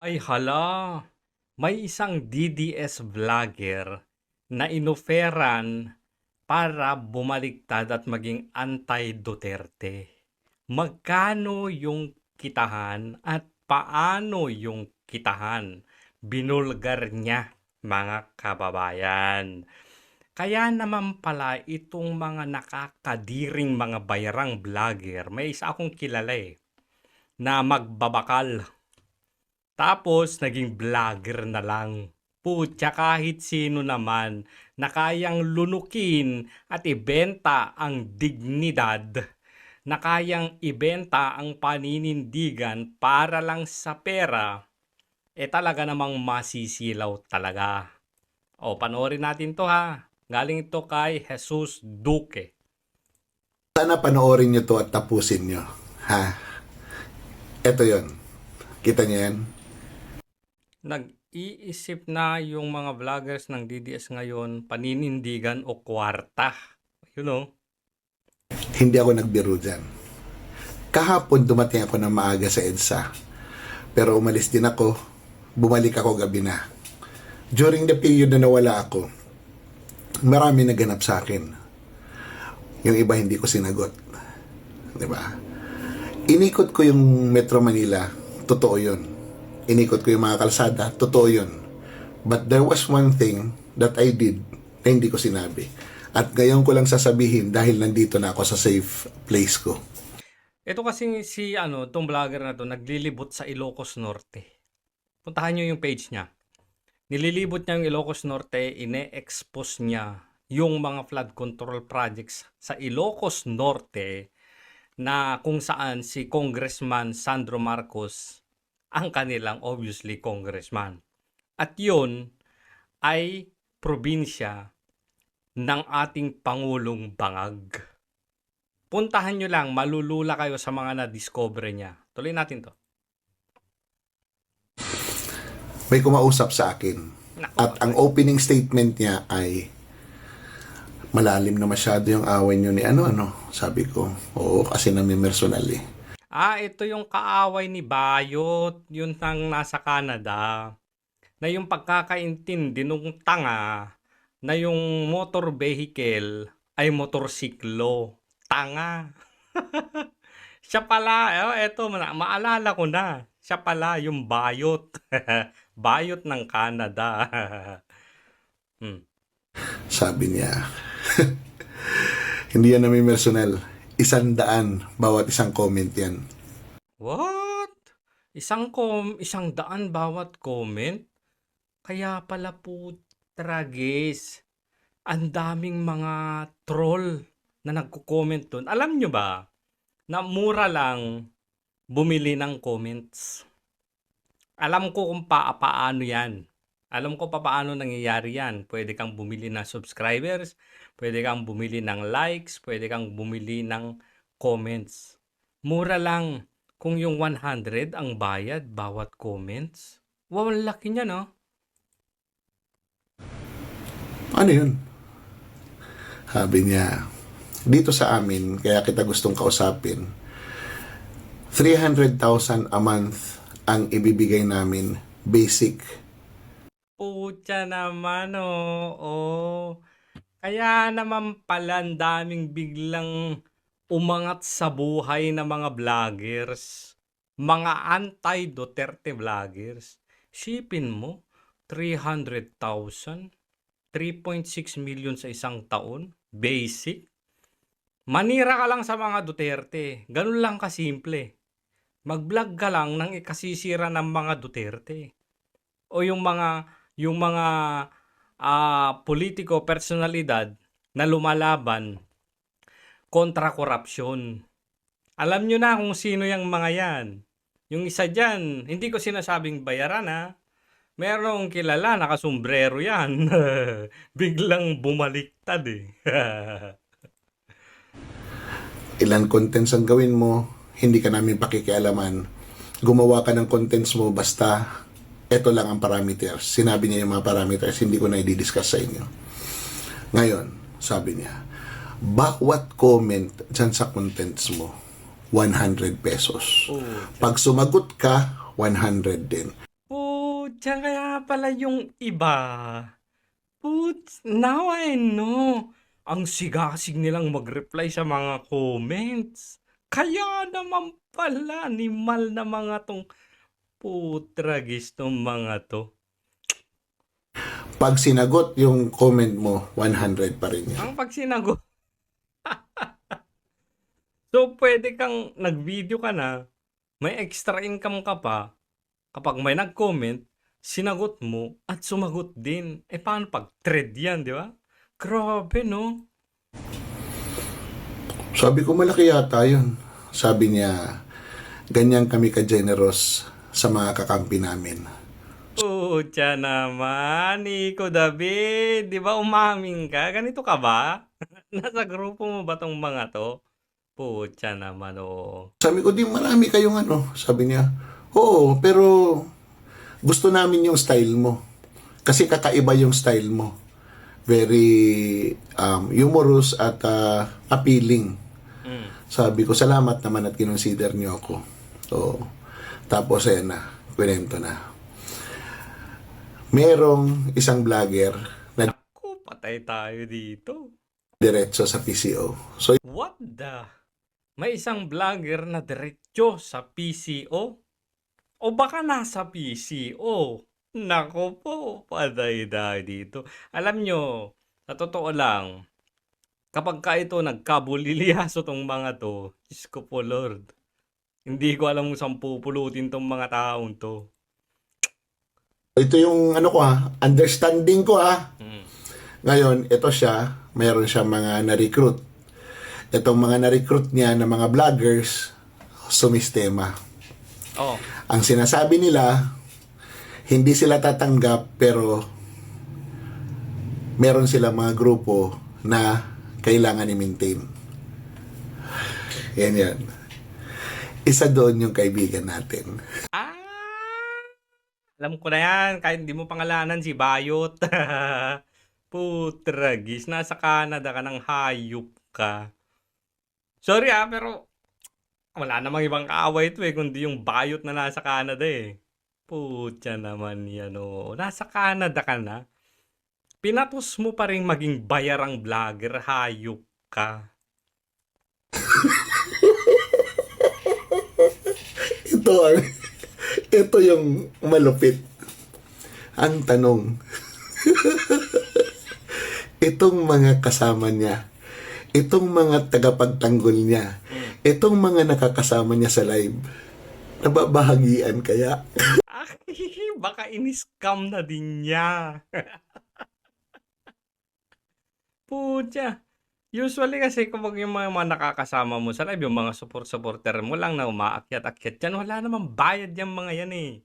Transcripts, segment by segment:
Ay hala, may isang DDS vlogger na inoferan para bumaliktad at maging anti-Duterte. Magkano yung kitahan at paano yung kitahan? Binulgar niya, mga kababayan. Kaya naman pala itong mga nakakadiring mga bayarang vlogger, may isa akong kilala na magbabakal. Tapos, naging vlogger na lang. Putya, kahit sino naman na kayang lunukin at ibenta ang dignidad, na kayang ibenta ang paninindigan para lang sa pera, talaga namang masisilaw talaga. O, panoorin natin to ha. Galing ito kay Jesus Duque. Sana panoorin nyo to at tapusin nyo. Ha? Ito yon. Kita nyo yan? Nag-iisip na yung mga vloggers ng DDS ngayon, paninindigan o kwarta. You know? Hindi ako nagbiro dyan. Kahapon dumating ako ng maaga sa EDSA. Pero umalis din ako. Bumalik ako gabi na. During the period na nawala ako, marami naganap sa akin. Yung iba hindi ko sinagot. Diba? Inikot ko yung Metro Manila. Totoo yun. Inikot ko yung mga kalsada. Totoo yun. But there was one thing that I did na hindi ko sinabi. At ngayon ko lang sasabihin dahil nandito na ako sa safe place ko. Ito kasing itong vlogger na to, naglilibot sa Ilocos Norte. Puntahan nyo yung page niya. Nililibot niya yung Ilocos Norte, ine-expose niya yung mga flood control projects sa Ilocos Norte na kung saan si Congressman Sandro Marcos ang kanilang obviously congressman. At yun ay probinsya ng ating Pangulong Bangag. Puntahan nyo lang, malulula kayo sa mga na-discover niya. Tuloy natin to. May kumausap sa akin. Nako, At ang opening statement niya ay malalim na masyado yung away niyo ni ano. Sabi ko, oo kasi namimersonal eh. ito yung kaaway ni Bayot, yun nang nasa Canada. Na yung pagkakaintindi nung tanga na yung motor vehicle ay motorsiklo. Tanga. Siya pala, eto, maalala ko na. Siya pala yung Bayot. Bayot ng Canada. Sabi niya, hindi yan namimersonal. 100 bawat isang comment yan. What? Isang daan bawat comment? Kaya pala po, tragis. Ang daming mga troll na nagko-comment doon. Alam nyo ba na mura lang bumili ng comments? Alam ko kung paano yan. Alam ko paano nangyayari yan. Pwede kang bumili ng subscribers, pwede kang bumili ng likes, pwede kang bumili ng comments. Mura lang. Kung yung 100 ang bayad bawat comments. Wow, ang laki niya, no? Ano yun? Sabi niya, dito sa amin, kaya kita gustong kausapin, 300,000 a month ang ibibigay namin, basic. Pucha naman, Kaya naman pala ang daming biglang umangat sa buhay ng mga vloggers. Mga anti-Duterte vloggers. Sipin mo, 300,000? 3.6 million sa isang taon? Basic? Manira ka lang sa mga Duterte. Ganun lang kasimple. Mag-vlog ka lang nang ikasisira ng mga Duterte. O yung mga politiko personalidad na lumalaban kontra korupsyon. Alam nyo na kung sino yung mga yan. Yung isa dyan, hindi ko sinasabing bayaran ha. Merong kilala, nakasombrero yan. Biglang bumaliktad eh. Ilan contents ang gawin mo, hindi ka namin pakikialaman. Gumawa ka ng contents mo, basta ito lang ang parameters. Sinabi niya yung mga parameters, hindi ko na i-discuss sa inyo. Ngayon, sabi niya, bawat comment dyan sa contents mo, 100 pesos. Pag sumagot ka, 100 din. Putya, kaya pala yung iba. Now I know. Ang sigasig nilang mag-reply sa mga comments. Kaya naman pala, animal na mga tong putragis tong mga to. Pag sinagot yung comment mo, 100 pa rin yan. Ang pag sinagot. So, pwede kang nag-video ka na, may extra income ka pa, kapag may nag-comment, sinagot mo at sumagot din. Paano pag thread yan, di ba? Grabe, no? Sabi ko, malaki yata yun. Sabi niya, ganyan kami ka-generous sa mga kakampi namin. Putya naman, Nico David. Di ba umaming ka? Ganito ka ba? Nasa grupo mo ba tong mga to? Putya naman, oo. Sabi ko, di marami kayong ano. Sabi niya, oo, pero gusto namin yung style mo. Kasi kakaiba yung style mo. Very humorous at appealing. Mm. Sabi ko, salamat naman at kinonsider niyo ako. So, tapos ayan na, kwento na. Merong isang vlogger na Naku, patay tayo dito. diretso sa PCO. So, What the? May isang vlogger na diretso sa PCO? O baka nasa PCO? Nako po, patay tayo dito. Alam nyo, sa totoo lang, kapag ka ito nagkabuliliaso tong mga to, Diyos ko po Lord, hindi ko alam kung saan pupulutin tong mga taong to. ito yung ano ko understanding ko Hmm. Ngayon, ito siya, mayroon siya mga na-recruit. Itong mga na-recruit niya na mga vloggers, sumistema. Oh, Ang sinasabi nila, hindi sila tatanggap pero meron sila mga grupo na kailangan i-maintain. Yan. Isa doon yung kaibigan natin. ah! Alam ko na yan, kahit hindi mo pangalanan si Bayot. Putragis, nasa Canada ka ng hayop ka. Sorry pero wala namang ibang kaaway ito kundi yung Bayot na nasa Canada Putya naman yan Nasa Canada ka na. Pinatos mo pa rin maging bayarang vlogger, hayop ka. Ito yung malupit. Ang tanong, itong mga kasama niya, itong mga tagapagtanggol niya, itong mga nakakasama niya sa live, nababahagian kaya? Baka in-scam na din niya. Putya. Usually kasi kapag yung mga nakakasama mo sa live, yung mga supporter mo lang na umaakyat-akyat dyan, wala namang bayad yung mga yan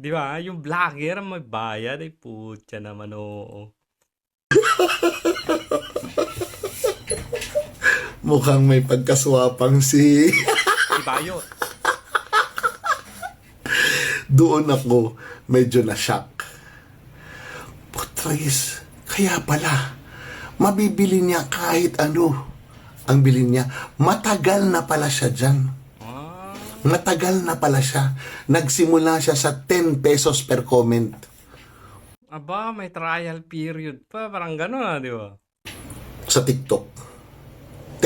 Di ba? Yung vlogger may bayad, putya naman Mukhang may pagkaswapang si... Si Bayot. Doon ako medyo na-shock. Putris, kaya pala, mabibili niya kahit ano. Ang bilhin niya, matagal na pala siya dyan. Ah, Matagal na pala siya. Nagsimula siya sa 10 pesos per comment. aba, may trial period pa. Parang gano'n di ba? Sa TikTok.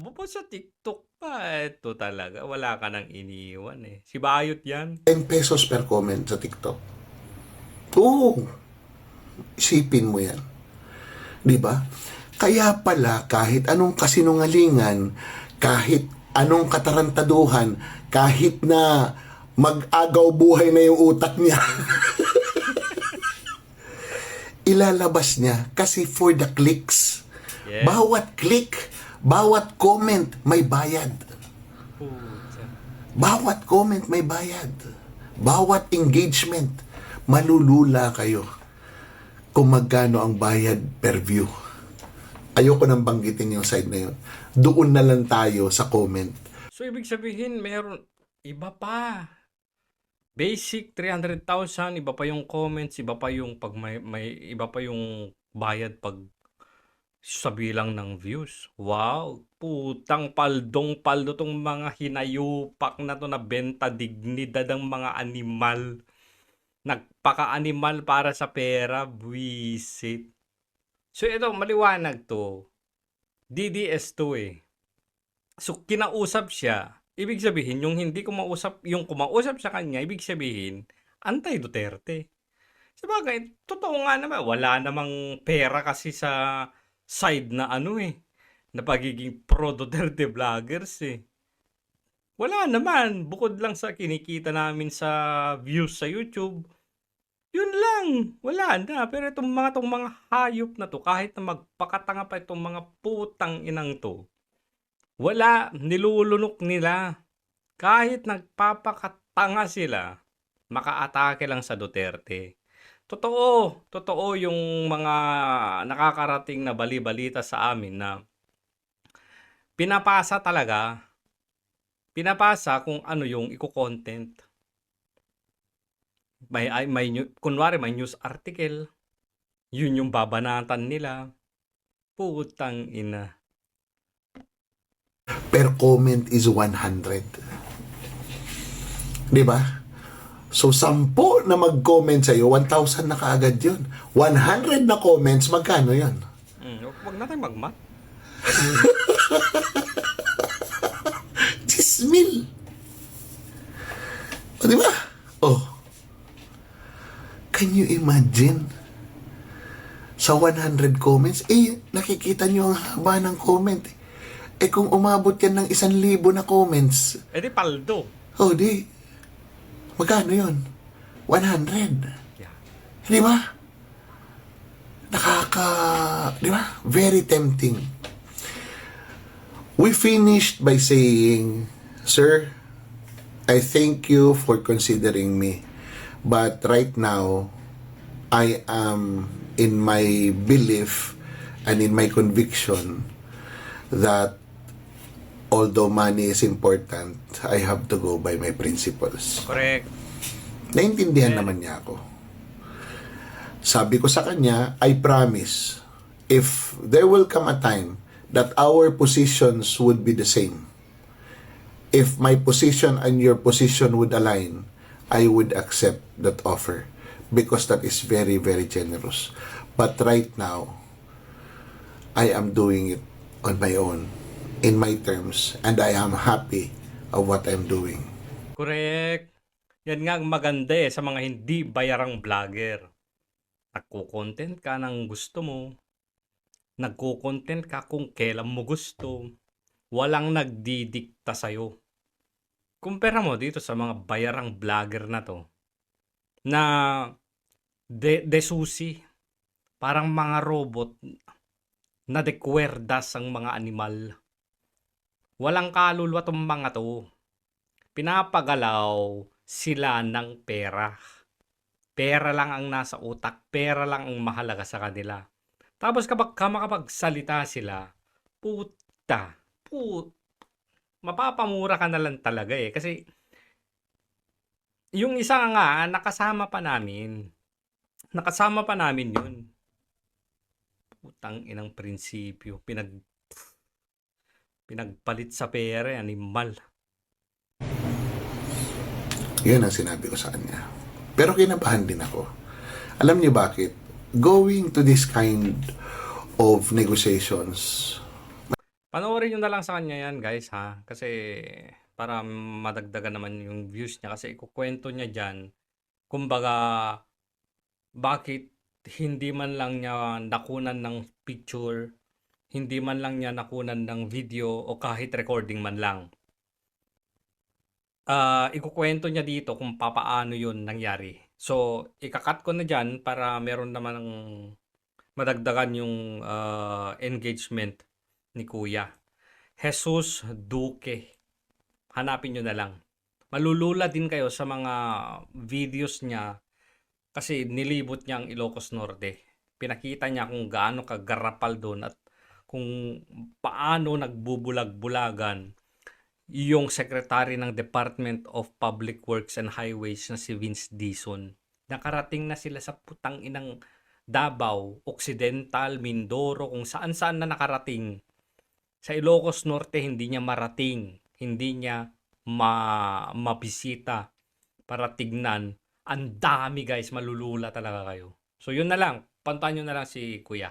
Aba pa sa TikTok pa. Ito talaga. Wala ka nang iniwan Si Bayot yan. 10 pesos per comment sa TikTok. Oo. Isipin mo yan. Di ba? Kaya pala kahit anong kasinungalingan, kahit anong katarantaduhan, kahit na mag-agaw buhay na yung utak niya, ilalabas niya kasi for the clicks. Yeah. Bawat click, bawat comment may bayad. Putya. Bawat comment may bayad. Bawat engagement, malulula kayo kung magkano ang bayad per view. Ayoko nang banggitin yung side na yun. Doon na lang tayo sa comment. So, ibig sabihin, meron iba pa. Basic 300,000, iba pa yung comments, iba pa yung pag iba pa yung bayad pag sa bilang ng views. Wow, putang paldong-paldo tong mga hinayupak na to na benta dignidad ng mga animal. Nagpaka-animal para sa pera, buwisit. So ito, maliwanag 'to. DDS 'to, eh. So kinausap siya, ibig sabihin yung kumausap sa kanya, ibig sabihin anti-Duterte. Sabagay, totoo nga naman, wala namang pera kasi sa side na ano, eh, na pagiging pro-Duterte vloggers, eh. Wala naman, bukod lang sa kinikita namin sa views sa YouTube, yun lang, wala na. Pero itong mga hayop na 'to, kahit na magpakatanga pa itong mga putang inang 'to, wala, nilulunok nila. Kahit nagpapakatanga sila, makaatake lang sa Duterte. Totoo, totoo yung mga nakakarating na bali-balita sa amin na pinapasa talaga, pinapasa kung ano yung iko-content. Kunwari may news article, yun yung babanatan nila. Putang ina. Per comment is 100. Di ba? So, 10 na mag-comment sa'yo, 1,000 na kaagad yun. 100 na comments, magkano yun? Wag natin magmat. 10,000. O, di ba? Oh. Can you imagine? Sa 100 comments, nakikita nyo ang haba ng comment. Kung umabot yan ng 1,000 na comments, Di paldo. oh, magkano yun? 100. Yeah. Di ba? Di ba? Very tempting. We finished by saying, Sir, I thank you for considering me. But right now, I am in my belief and in my conviction that although money is important, I have to go by my principles. Correct. Naintindihan naman niya ako. Sabi ko sa kanya, I promise, if there will come a time that our positions would be the same, if my position and your position would align, I would accept that offer because that is very, very generous. But right now, I am doing it on my own, in my terms, and I am happy of what I'm doing. Correct. Yan nga ang maganda sa mga hindi bayarang vlogger. Nagko-content ka ng gusto mo. Nagko-content ka kung kailan mo gusto. Walang nagdidikta sa'yo. Kumpara mo dito sa mga bayarang vlogger na to, na desusi, parang mga robot na dekwerdas ang mga animal. Walang kaluluwa tong mga to. Pinapagalaw sila ng pera. Pera lang ang nasa utak, pera lang ang mahalaga sa kanila. Tapos kapag makapagsalita sila, mapapamura ka na lang talaga kasi yung isa nga, nakasama pa namin yun. Putang inang prinsipyo, pinagpalit sa pera, animal. Yun ang sinabi ko sa kanya. Pero kinabahan din ako. Alam niyo bakit? Going to this kind of negotiations. Panoorin nyo na lang sa kanya yan, guys, ha? Kasi para madagdagan naman yung views niya. Kasi ikukwento niya dyan, kumbaga, bakit hindi man lang niya nakunan ng picture, hindi man lang niya nakunan ng video, o kahit recording man lang. Ikukwento niya dito kung papaano yun nangyari. So, ikakat ko na dyan para meron naman ng madagdagan yung engagement ni Kuya. Jesus Duque. Hanapin nyo na lang. Malulula din kayo sa mga videos niya kasi nilibot niya ang Ilocos Norte. Pinakita niya kung gaano kagarapal doon at kung paano nagbubulag-bulagan yung secretary ng Department of Public Works and Highways na si Vince Dizon. Nakarating na sila sa putang inang Davao, Occidental, Mindoro, kung saan-saan na nakarating. Sa Ilocos Norte, hindi niya marating. Hindi niya mabisita para tignan Ang dami guys, malulula talaga kayo. So yun na lang, puntahan nyo na lang si Kuya.